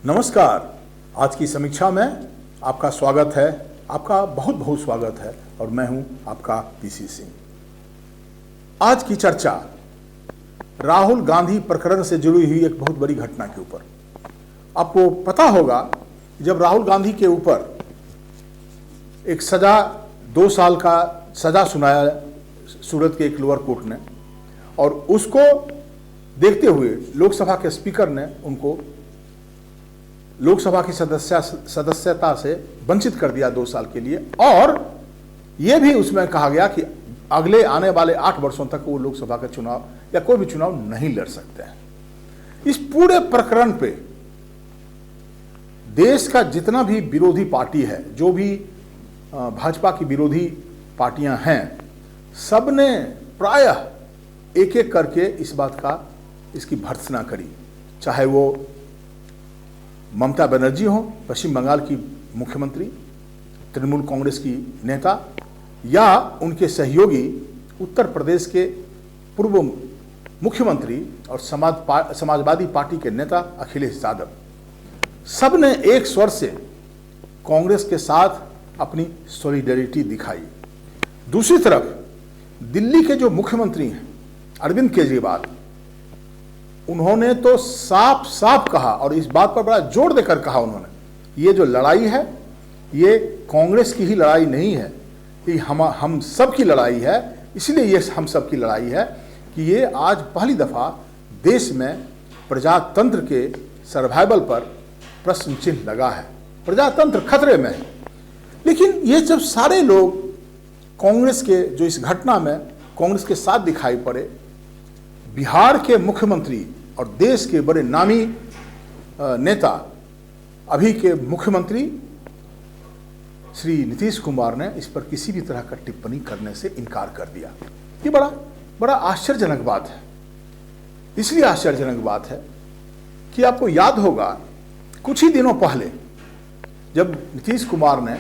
नमस्कार। आज की समीक्षा में आपका स्वागत है, आपका बहुत बहुत स्वागत है और मैं हूं आपका पीसी सिंह। आज की चर्चा राहुल गांधी प्रकरण से जुड़ी हुई एक बहुत बड़ी घटना के ऊपर। आपको पता होगा जब राहुल गांधी के ऊपर एक सजा 2 साल का सजा सुनाया सूरत के एक लोअर कोर्ट ने, और उसको देखते हुए लोकसभा के स्पीकर ने उनको लोकसभा की सदस्यता से वंचित कर दिया 2 साल के लिए, और यह भी उसमें कहा गया कि अगले आने वाले 8 वर्षों तक वो लोकसभा का चुनाव या कोई भी चुनाव नहीं लड़ सकते हैं। इस पूरे प्रकरण पे देश का जितना भी विरोधी पार्टी है, जो भी भाजपा की विरोधी पार्टियां हैं, सबने प्रायः एक एक करके इस बात का इसकी भर्त्सना करी। चाहे वो ममता बनर्जी हो, पश्चिम बंगाल की मुख्यमंत्री, तृणमूल कांग्रेस की नेता, या उनके सहयोगी उत्तर प्रदेश के पूर्व मुख्यमंत्री और समाजवादी पार्टी के नेता अखिलेश यादव, सब ने एक स्वर से कांग्रेस के साथ अपनी सॉलिडेरिटी दिखाई। दूसरी तरफ दिल्ली के जो मुख्यमंत्री हैं अरविंद केजरीवाल, उन्होंने तो साफ साफ कहा और इस बात पर बड़ा जोर देकर कहा उन्होंने, ये जो लड़ाई है ये कांग्रेस की ही लड़ाई नहीं है, ये हम सब की लड़ाई है। इसलिए ये हम सब की लड़ाई है कि ये आज पहली दफा देश में प्रजातंत्र के सर्वाइवल पर प्रश्न चिन्ह लगा है, प्रजातंत्र खतरे में है। लेकिन ये जब सारे लोग कांग्रेस के जो इस घटना में कांग्रेस के साथ दिखाई पड़े, बिहार के मुख्यमंत्री और देश के बड़े नामी नेता, अभी के मुख्यमंत्री श्री नीतीश कुमार ने इस पर किसी भी तरह का टिप्पणी करने से इनकार कर दिया। ये बड़ा आश्चर्यजनक बात है। इसलिए आश्चर्यजनक बात है कि आपको याद होगा कुछ ही दिनों पहले जब नीतीश कुमार ने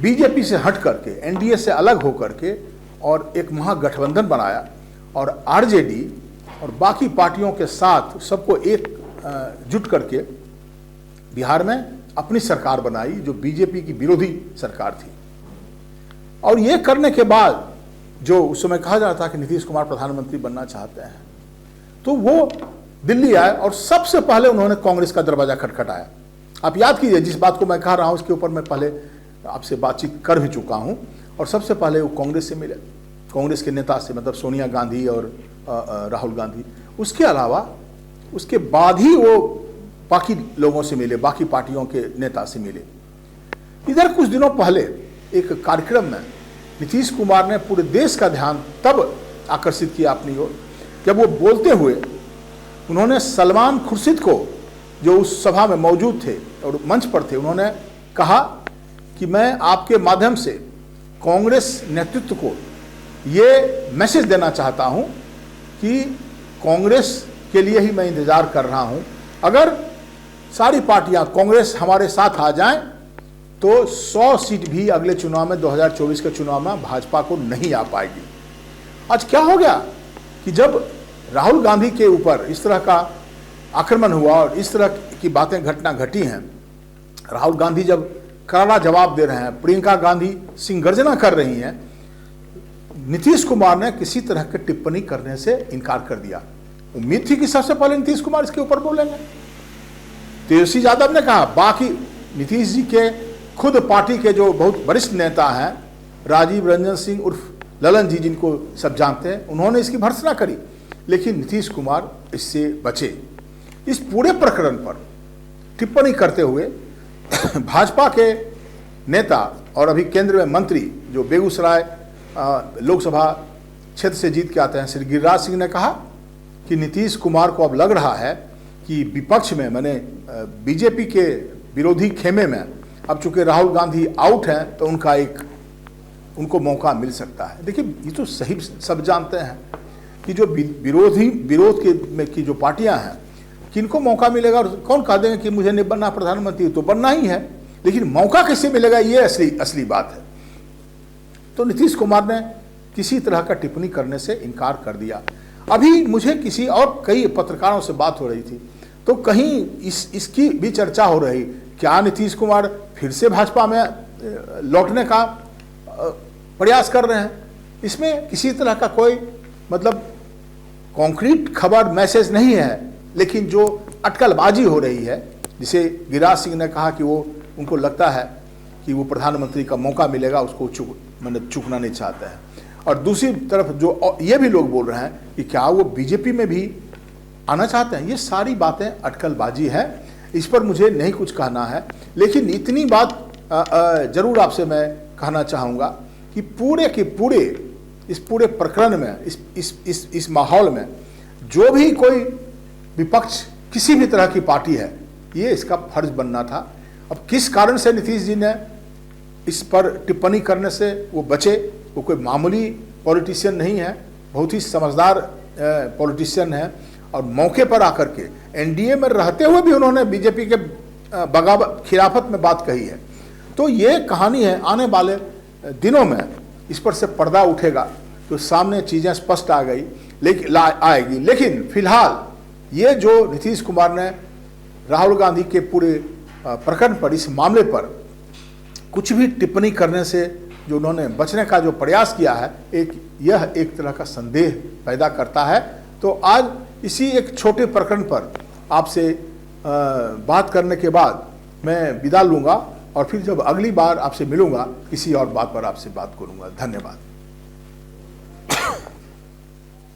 बीजेपी से हट करके, एनडीए से अलग होकर के और एक महागठबंधन बनाया और आरजेडी और बाकी पार्टियों के साथ सबको एक जुट करके बिहार में अपनी सरकार बनाई, जो बीजेपी की विरोधी सरकार थी। और ये करने के बाद जो उस समय कहा जा रहा था कि नीतीश कुमार प्रधानमंत्री बनना चाहते हैं, तो वो दिल्ली आए और सबसे पहले उन्होंने कांग्रेस का दरवाजा खटखटाया। आप याद कीजिए, जिस बात को मैं कह रहा हूं उसके ऊपर मैं पहले आपसे बातचीत कर भी चुका हूं, और सबसे पहले वो कांग्रेस से मिले, कांग्रेस के नेता से, मतलब सोनिया गांधी और राहुल गांधी। उसके अलावा उसके बाद ही वो बाकी लोगों से मिले, बाकी पार्टियों के नेता से मिले। इधर कुछ दिनों पहले एक कार्यक्रम में नीतीश कुमार ने पूरे देश का ध्यान तब आकर्षित किया अपनी ओर जब वो बोलते हुए उन्होंने सलमान खुर्शीद को, जो उस सभा में मौजूद थे और मंच पर थे, उन्होंने कहा कि मैं आपके माध्यम से कांग्रेस नेतृत्व को ये मैसेज देना चाहता हूं कि कांग्रेस के लिए ही मैं इंतजार कर रहा हूं। अगर सारी पार्टियां कांग्रेस हमारे साथ आ जाएं तो 100 सीट भी अगले चुनाव में 2024 के चुनाव में भाजपा को नहीं आ पाएगी। आज क्या हो गया कि जब राहुल गांधी के ऊपर इस तरह का आक्रमण हुआ और इस तरह की बातें घटना घटी हैं, राहुल गांधी जब करारा जवाब दे रहे हैं, प्रियंका गांधी सिंह गर्जना कर रही हैं, नीतीश कुमार ने किसी तरह की टिप्पणी करने से इनकार कर दिया। उम्मीद थी कि सबसे पहले नीतीश कुमार इसके ऊपर बोलेंगे। तेजस्वी यादव ने कहा, बाकी नीतीश जी के खुद पार्टी के जो बहुत वरिष्ठ नेता हैं, राजीव रंजन सिंह उर्फ ललन जी, जिनको सब जानते हैं, उन्होंने इसकी भर्त्सना करी, लेकिन नीतीश कुमार इससे बचे। इस पूरे प्रकरण पर टिप्पणी करते हुए भाजपा के नेता और अभी केंद्र में मंत्री, जो बेगूसराय लोकसभा क्षेत्र से जीत के आते हैं, श्री गिरिराज सिंह ने कहा कि नीतीश कुमार को अब लग रहा है कि विपक्ष में, मैंने बीजेपी के विरोधी खेमे में अब चूंकि राहुल गांधी आउट हैं तो उनको मौका मिल सकता है। देखिए, ये तो सही सब जानते हैं कि जो विरोध की जो पार्टियां हैं, किनको मौका मिलेगा, और कौन कह देंगे कि मुझे नहीं बनना प्रधानमंत्री, तो बनना ही है, लेकिन मौका किससे मिलेगा, ये असली बात है। तो नीतीश कुमार ने किसी तरह का टिप्पणी करने से इनकार कर दिया। अभी मुझे किसी और कई पत्रकारों से बात हो रही थी, तो कहीं इसकी भी चर्चा हो रही, क्या नीतीश कुमार फिर से भाजपा में लौटने का प्रयास कर रहे हैं। इसमें किसी तरह का कोई मतलब कॉन्क्रीट खबर मैसेज नहीं है, लेकिन जो अटकलबाजी हो रही है, जिसे गिरिराज सिंह ने कहा कि वो उनको लगता है कि वो प्रधानमंत्री का मौका मिलेगा, उसको चूकना नहीं चाहते हैं। और दूसरी तरफ जो ये भी लोग बोल रहे हैं कि क्या वो बीजेपी में भी आना चाहते हैं। ये सारी बातें अटकलबाजी है, इस पर मुझे नहीं कुछ कहना है। लेकिन इतनी बात जरूर आपसे मैं कहना चाहूँगा कि पूरे के पूरे इस पूरे प्रकरण में, इस माहौल में जो भी कोई विपक्ष किसी भी तरह की पार्टी है, ये इसका फर्ज बनना था। अब किस कारण से नीतीश जी ने इस पर टिप्पणी करने से वो बचे, वो कोई मामूली पॉलिटिशियन नहीं है, बहुत ही समझदार पॉलिटिशियन है। और मौके पर आकर के एनडीए में रहते हुए भी उन्होंने बीजेपी के बगावत खिलाफत में बात कही है। तो ये कहानी है, आने वाले दिनों में इस पर से पर्दा उठेगा तो सामने चीज़ें स्पष्ट आएगी। लेकिन फिलहाल ये जो नीतीश कुमार ने राहुल गांधी के पूरे प्रकरण पर, इस मामले पर कुछ भी टिप्पणी करने से जो उन्होंने बचने का जो प्रयास किया है, यह एक तरह का संदेह पैदा करता है। तो आज इसी एक छोटे प्रकरण पर आपसे बात करने के बाद मैं विदा लूँगा, और फिर जब अगली बार आपसे मिलूँगा किसी और बात पर आपसे बात करूँगा। धन्यवाद।